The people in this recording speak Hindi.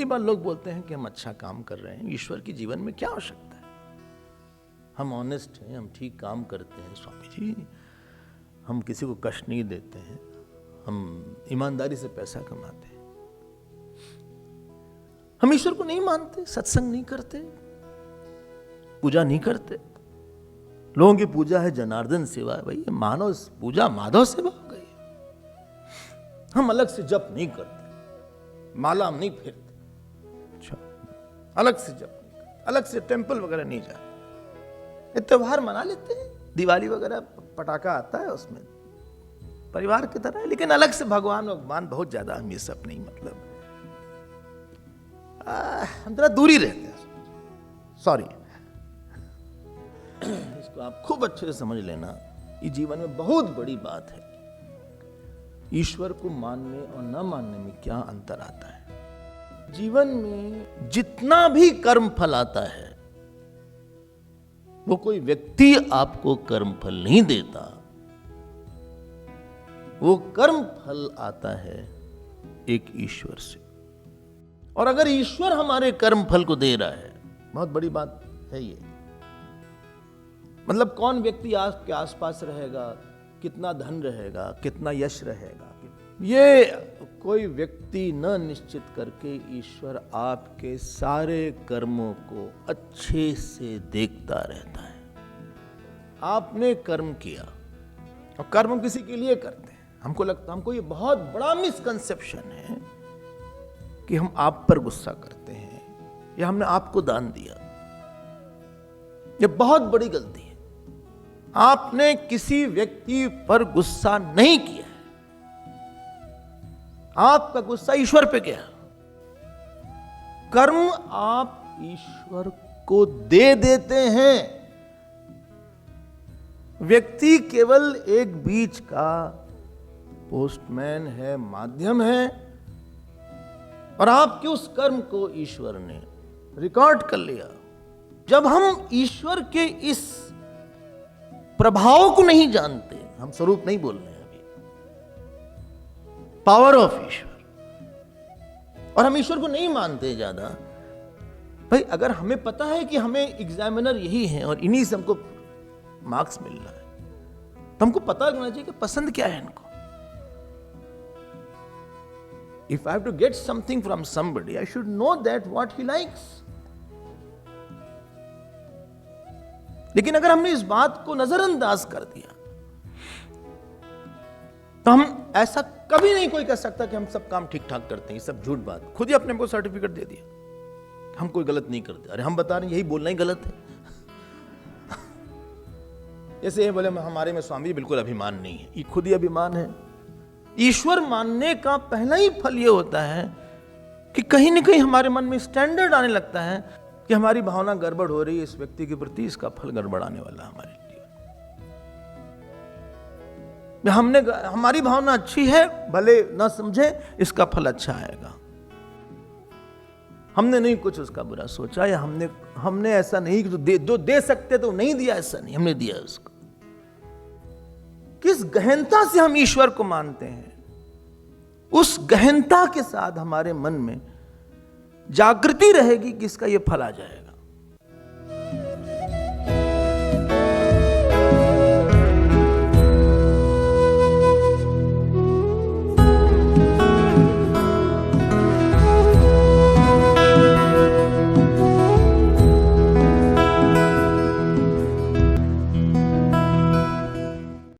कई बार लोग बोलते हैं कि हम अच्छा काम कर रहे हैं, ईश्वर की जीवन में क्या आवश्यकता है, हम ऑनेस्ट हैं, हम ठीक काम करते हैं स्वामी जी, हम किसी को कष्ट नहीं देते हैं, हम ईमानदारी से पैसा कमाते हैं, हम ईश्वर को नहीं मानते, सत्संग नहीं करते, पूजा नहीं करते। लोगों की पूजा है जनार्दन सेवा है, भाई मानव पूजा माधव सेवा हो गई। हम अलग से जप नहीं करते, माला हम नहीं फेरते, अच्छा अलग से जप नहीं करते, अलग से टेंपल वगैरह नहीं जाते, त्योहार मना लेते हैं, दिवाली वगैरह पटाखा आता है उसमें परिवार की तरह, लेकिन अलग से भगवान बहुत ज्यादा हम ये सब नहीं, मतलब हम थोड़ा दूरी रहते हैं। सॉरी, इसको आप खूब अच्छे से समझ लेना, ये जीवन में बहुत बड़ी बात है। ईश्वर को मानने और न मानने में क्या अंतर आता है। जीवन में जितना भी कर्म फल आता है वो कोई व्यक्ति आपको कर्म फल नहीं देता, वो कर्म फल आता है एक ईश्वर से। और अगर ईश्वर हमारे कर्म फल को दे रहा है, बहुत बड़ी बात है ये। मतलब कौन व्यक्ति आपके आसपास रहेगा, कितना धन रहेगा, कितना यश रहेगा, ये कोई व्यक्ति न निश्चित करके ईश्वर आपके सारे कर्मों को अच्छे से देखता रहता है। आपने कर्म किया, और कर्म किसी के लिए करते हैं, हमको ये बहुत बड़ा मिसकंसेप्शन है कि हम आप पर गुस्सा करते हैं या हमने आपको दान दिया, ये बहुत बड़ी गलती है। आपने किसी व्यक्ति पर गुस्सा नहीं किया है, आपका गुस्सा ईश्वर पे गया। कर्म आप ईश्वर को दे देते हैं, व्यक्ति केवल एक बीच का पोस्टमैन है, माध्यम है, और आपके उस कर्म को ईश्वर ने रिकॉर्ड कर लिया। जब हम ईश्वर के इस प्रभाव को नहीं जानते, हम स्वरूप नहीं बोल रहे हैं अभी, पावर ऑफ ईश्वर, और हम ईश्वर को नहीं मानते ज्यादा। भाई अगर हमें पता है कि हमें एग्जामिनर यही है और इन्हीं से हमको मार्क्स मिल रहा है, तो हमको पता लगना चाहिए कि पसंद क्या है इनको। If I have to get something from somebody, I should know that what he likes. लेकिन अगर हमने इस बात को नजरअंदाज कर दिया, तो हम ऐसा कभी नहीं कोई कह सकता कि हम सब काम ठीक ठाक करते हैं। ये सब झूठ बात, खुद ही अपने को सर्टिफिकेट दे दिया, हम कोई गलत नहीं करते। अरे हम बता रहे हैं यही बोलना ही गलत है। ऐसे बोले हमारे में स्वामी बिल्कुल अभिमान नहीं है, ये खुद ही अभिमान है। ईश्वर मानने का पहला ही फल यह होता है कि कहीं ना कहीं हमारे मन में स्टैंडर्ड आने लगता है कि हमारी भावना गड़बड़ हो रही है इस व्यक्ति के प्रति, इसका फल गड़बड़ाने वाला हमारे लिए। हमारी भावना अच्छी है, भले ना समझे, इसका फल अच्छा आएगा। हमने नहीं कुछ उसका बुरा सोचा, या हमने ऐसा नहीं कि जो दे सकते तो नहीं दिया, ऐसा नहीं, हमने दिया उसको। किस गहनता से हम ईश्वर को मानते हैं, उस गहनता के साथ हमारे मन में जागृति रहेगी कि इसका यह फल आ जाएगा।